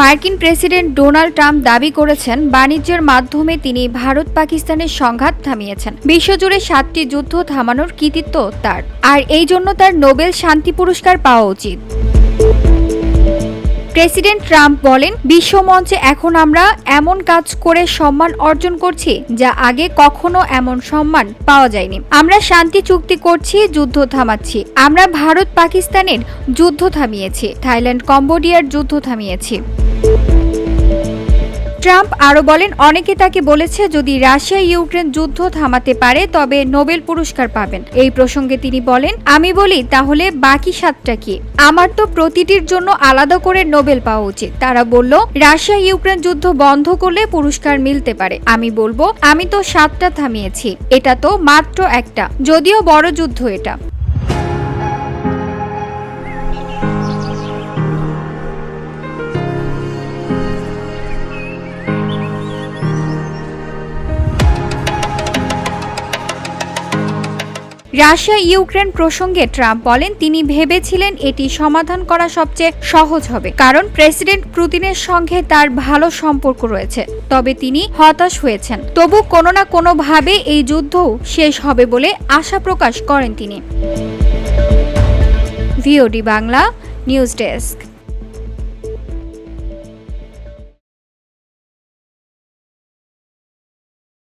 মার্কিন president Donald Trump দাবি করেছেন বাণিজ্যের মাধ্যমে তিনি ভারত পাকিস্তানের সংঘাত থামিয়েছেন। বিশ্বজুড়ে 7টি যুদ্ধ থামানোর কৃতিত্ব তার, আর এই জন্য তার নোবেল শান্তি পুরস্কার পাওয়া উচিত। প্রেসিডেন্ট ট্রাম্প বলেন, বিশ্বমঞ্চে এখন আমরা এমন কাজ করে সম্মান অর্জন করছি যা আগে কখনো এমন সম্মান পাওয়া যায়নি। আমরা শান্তি চুক্তি করছি, যুদ্ধ থামাচ্ছি। আমরা ভারত পাকিস্তানের যুদ্ধ থামিয়েছি, থাইল্যান্ড কম্বোডিয়ার যুদ্ধ থামিয়েছি। ট্রাম্প আরও বলেন, অনেকে তাকে বলেছে যদি রাশিয়া ইউক্রেন যুদ্ধ থামাতে পারে তবে নোবেল পুরস্কার পাবেন। এই প্রসঙ্গে তিনি বলেন, আমি বলি তাহলে বাকি 7টা কি? আমার তো প্রতিটির জন্য আলাদা করে নোবেল পাওয়া উচিত। তারা বলল রাশিয়া ইউক্রেন যুদ্ধ বন্ধ করলে পুরস্কার মিলতে পারে। আমি বলবো আমি তো 7টা থামিয়েছি, এটা তো মাত্র একটা, যদিও বড় যুদ্ধ এটা। রাশিয়া ইউক্রেন প্রসঙ্গে ট্রাম্প বলেন, তিনি ভেবেছিলেন এটি সমাধান করা সবচেয়ে সহজ হবে, কারণ প্রেসিডেন্ট পুতিনের সঙ্গে তার ভালো সম্পর্ক রয়েছে। তবে তিনি হতাশ হয়েছেন। তবু কোনো না কোনোভাবে এই যুদ্ধও শেষ হবে বলে আশা প্রকাশ করেন তিনি। VOD Bangla news desk.